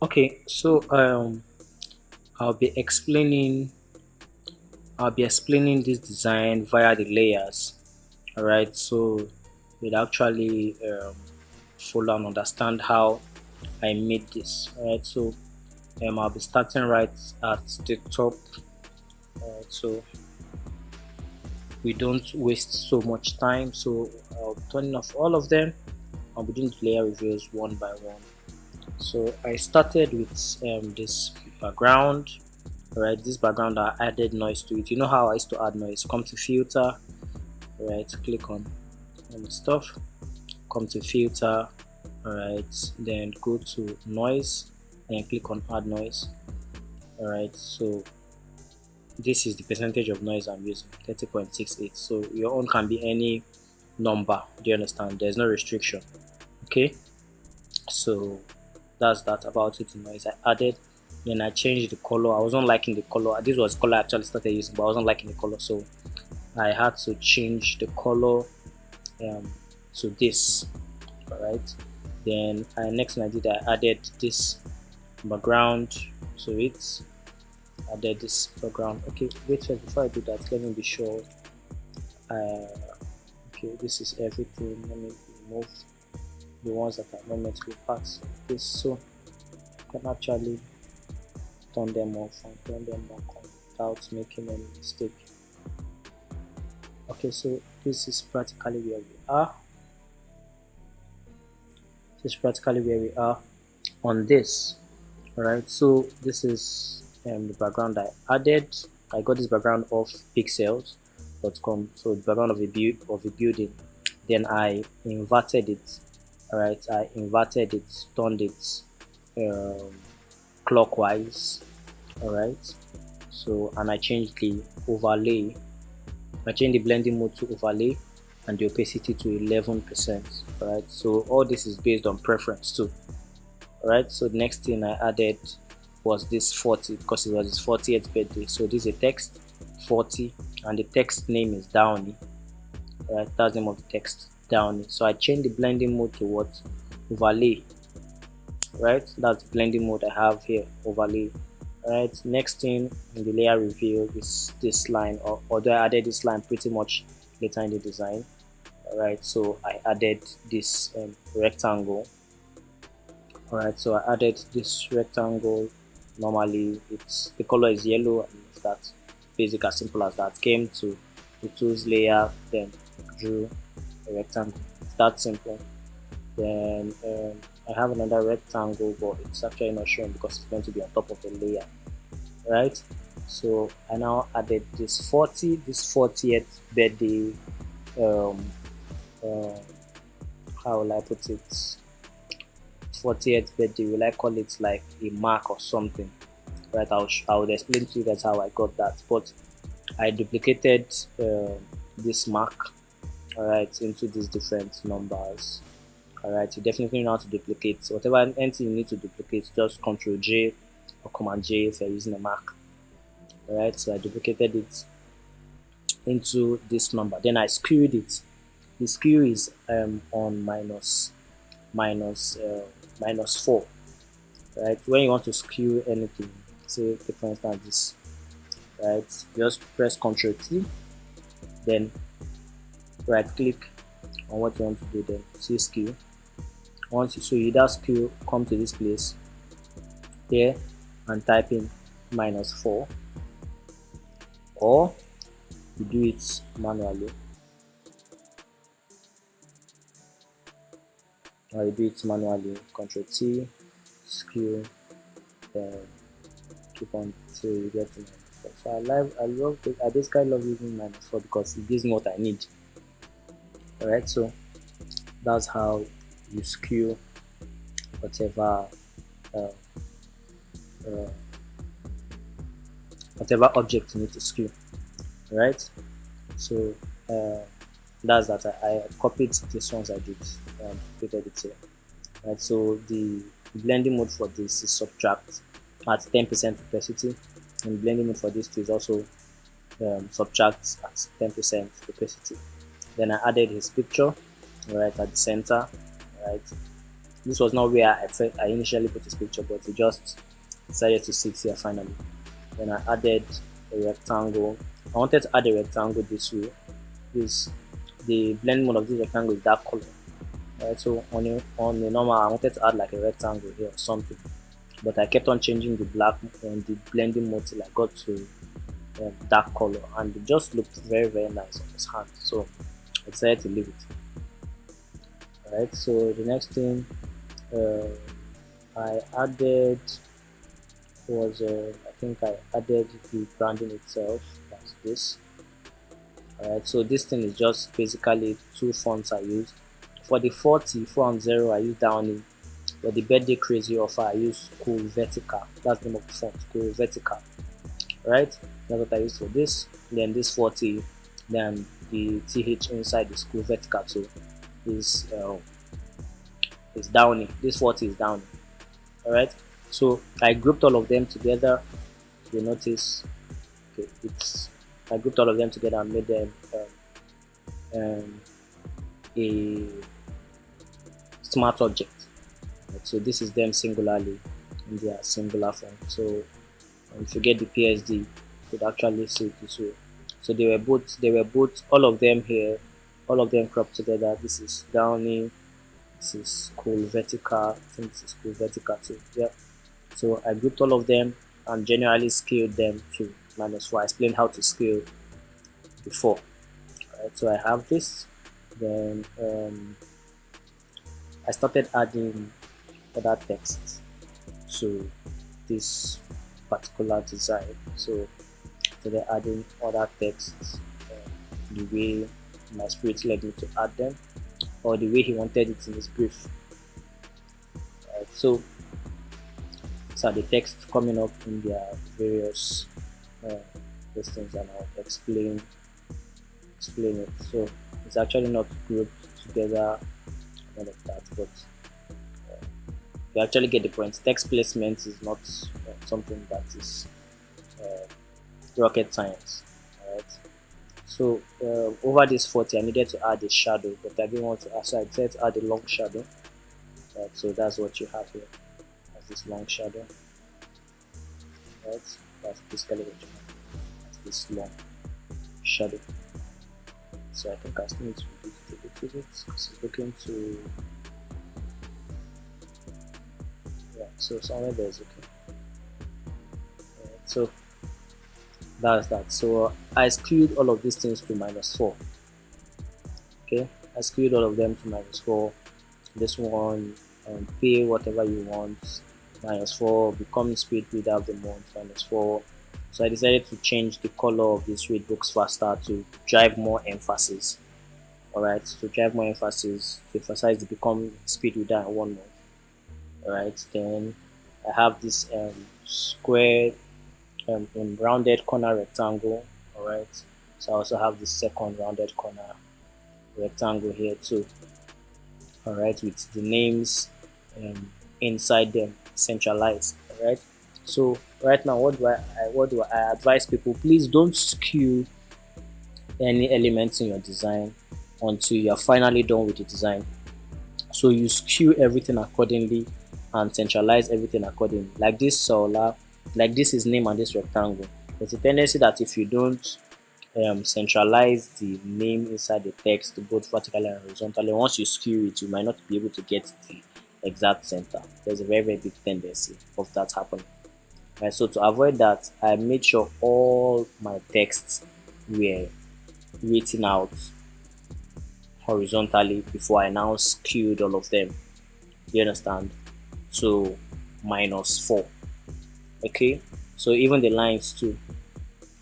Okay, so I'll be explaining I'll be explaining this design via the layers. All right, so you'd actually follow and understand how I made this. All right, so I'll be starting right at the top. So we don't waste so much time. So I'll be turning off all of them. I'll be doing the layer reviews one by one. So I started with this background. Right, this background I added noise to it. You know how I used to add noise? Come to filter, right? Click on stuff. Come to filter, alright. Then go to noise and click on add noise. Alright, so this is the percentage of noise I'm using, 30.68. So your own can be any number. Do you understand? There's no restriction. Okay, so that's that about it. Noise I added. Then I changed the color. I wasn't liking the color. This was the color I actually started using, but I wasn't liking the color, so I had to change the color um, to this. All right. Then next thing I did, I added this background to it. Added this background. Okay, wait first before I do that. Let me be sure. Uh, okay, this is everything. Let me remove the ones that are not meant to be parts of this, so I can actually turn them off and turn them back on without making any mistake. Okay, so this is practically where we are. This is practically where we are on this. Alright, so this is the background I added. I got this background of pixels.com, so the background of a building. Then I inverted it. Alright, I inverted it, turned it um, clockwise. Alright, so and I changed the overlay. I changed the blending mode to overlay and the opacity to 11%. Alright, so all this is based on preference too. Alright, so the next thing I added was this 40 because it was his 40th birthday. So this is a text 40 and the text name is Downey. Alright, that's the name of the text, Downey. So I changed the blending mode to what? Overlay. Right, that's the blending mode I have here, overlay. Alright, next thing in the layer reveal is this line, although I added this line pretty much later in the design. Alright, so I added this rectangle. Alright, so I added this rectangle. Normally it's the color is yellow, and it's that basic, as simple as that. Came to the tools layer, then drew a rectangle. It's that simple. Then I have another rectangle, but it's actually not showing because it's going to be on top of the layer, right? So I now added this 40, this 40th birthday. Um, uh, how will I put it? 40th birthday. Will I call it like a mark or something? Right? I will explain to you guys how I got that. But I duplicated this mark, all right, into these different numbers. All right, you definitely know how to duplicate whatever anything you need to duplicate. Just Control J or Command J if you're using a Mac. All right, so I duplicated it into this number. Then I skewed it. The skew is on minus 4. Right, when you want to skew anything, say for instance this, right, just press Control T, then right click on what you want to do, then see skew. Once you, so you that skew, come to this place here and type in -4, or you do it manually, Control T, skew, then keep on till you get to -4. So I basically love using -4 because it gives me what I need. Alright, so that's how you skew whatever uh, uh, whatever object you need to skew. Right, so that's that. I copied this ones I did and created it here. Right, so the blending mode for this is subtract at 10% opacity, and blending mode for this too is also subtract at 10% opacity. Then I added his picture right at the center, right, This was not where I initially put this picture, but it just decided to sit here finally. Then I added a rectangle. I wanted to add a rectangle this way. This the blend mode of this rectangle is dark color. Right, so on a normal, I wanted to add like a rectangle here or something, but I kept on changing the black and the blending mode till I got to dark color, and it just looked very nice on his hand. So I decided to leave it. Alright, so the next thing I added was I think I added the branding itself. That's this. Alright, so this thing is just basically two fonts I used. For the 410 I used Downy. For the birthday crazy offer I used Cool Vertical. That's the name of the font, Cool Vertical. Right, that's what I used for this. Then this 40, then the th inside is Cool Vertical, so is Downy. This 40 is Downy. Alright, so I grouped all of them together. You notice, okay, I grouped all of them together and made them a smart object. Right, so this is them singularly in their singular form. So if you get the PSD, you could actually see it this way. So they were both all of them here, all of them cropped together. This is Downy, this is Cool Vertical, I think this is Cool Vertical too. Yeah. So I grouped all of them and generally scaled them to -4. I explained how to scale before. Alright, so I have this. Then I started adding other text to this particular design. So started adding other texts the way my spirit led me to add them, or the way he wanted it in his brief. Right, so the text coming up in their various things, and I'll explain it. So it's actually not grouped together, all of that, but you actually get the point. Text placement is not something that is rocket science. Alright. So over this 40, I needed to add a shadow, but I didn't want to add, so I decided to add a long shadow. Right, so that's what you have here, as this long shadow. Right, that's basically what you have, as this long shadow. So I think I still need to reduce it a little bit because it's looking to, yeah, so somewhere there is okay. Right, so that's that. So I skewed all of these things to -4. Okay, I skewed all of them to -4. This one, pay whatever you want, -4. Become speed reader of the month, -4. So I decided to change the color of this read books faster to drive more emphasis. Alright, to drive more emphasis, to emphasize the become speed reader in 1 month. Alright, then I have this square rounded corner rectangle. Alright, so I also have this second rounded corner rectangle here too. Alright, with the names inside them centralized. Alright, so right now what do I advise people? Please don't skew any elements in your design until you're finally done with the design. So you skew everything accordingly and centralize everything accordingly. Like this solar, like this is name and this rectangle. There's a tendency that if you don't centralize the name inside the text both vertically and horizontally, once you skew it, you might not be able to get the exact center. There's a very big tendency of that happening. Right, so to avoid that, I made sure all my texts were written out horizontally before I now skewed all of them. You understand? To -4. Okay, so even the lines too,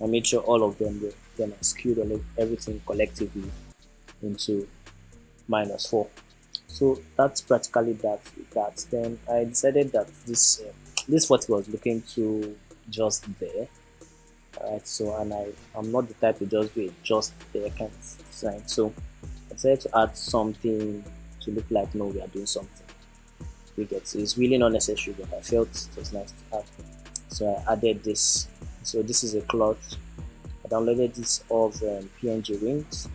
I made sure all of them were, then I skewed everything collectively into -4. So that's practically that. Then I decided that this 40 was looking too just there. Alright, so and I'm not the type to just do it just there kind of design. So I decided to add something to look like no, we are doing something. You get, so it's really not necessary, but I felt it was nice to add. So I added this. So this is a cloth. I downloaded this of PNG Wings.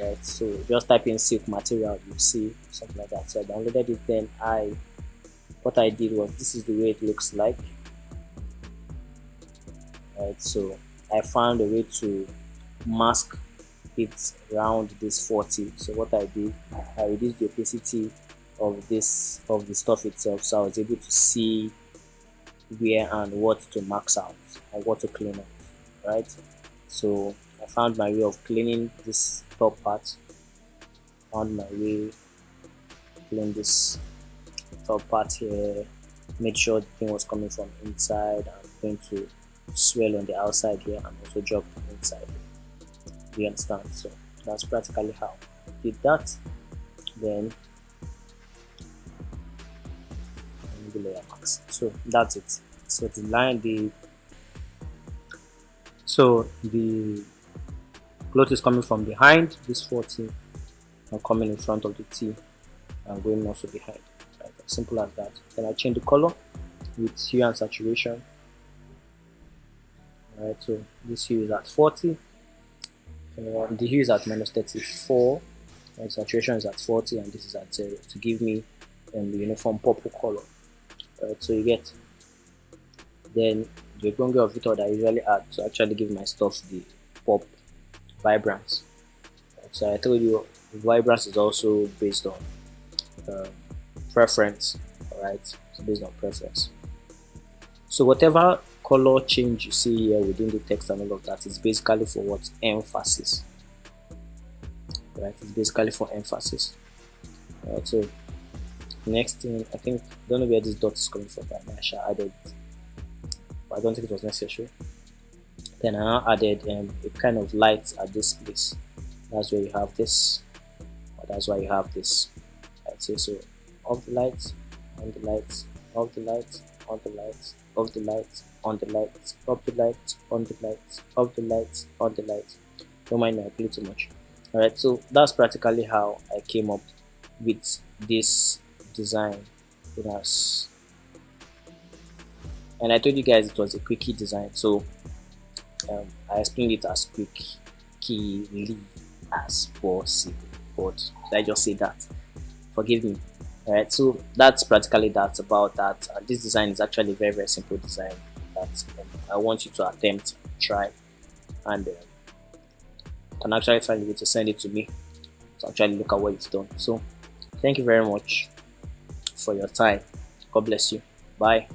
Alright, so just type in silk material, you see something like that. So I downloaded it. Then what I did was, this is the way it looks like. Right, so I found a way to mask it around this 40. So what I did, I reduced the opacity of the stuff itself, so I was able to see where and what to max out and what to clean out. Right, so I found my way of cleaning this top part, found my way to clean this top part here, made sure the thing was coming from inside and going to swell on the outside here and also drop inside. Do you understand? So that's practically how I did that. Then the layer max. So that's it. So the cloth is coming from behind this 40 and coming in front of the T and going also behind. Right? As simple as that. Then I change the color with hue and saturation. Alright, so this hue is at 40. The hue is at -34, and saturation is at 40, and this is at 0 to give me the uniform purple color. Right, so you get. Then the Gongwe of Victor that I usually add to actually give my stuff the pop vibrance. Right, so I told you vibrance is also based on preference. Alright, it's based on preference. So whatever color change you see here within the text and all of that is basically for what? Emphasis. Right, it's basically for emphasis. Alright, so next thing, I don't know where this dot is coming from, but I shall add it, but I don't think it was necessary. Then I now added a kind of light at this place. That's where you have this, or that's why you have this. I'd say so. Off the light, on the light, off the light, on the light, off the light, on the light, up the light, on the light, off the light, on the light. Don't mind me, I play too much. Alright, so that's practically how I came up with this design. And I told you guys it was a quickie design, so I explained it as quickly as possible. But did I just say that? Forgive me. Alright, so that's practically that about that. This design is actually a very, very simple design that I want you to attempt, try, and can actually find a way to send it to me to actually look at what you've done. So thank you very much for your time. God bless you. Bye.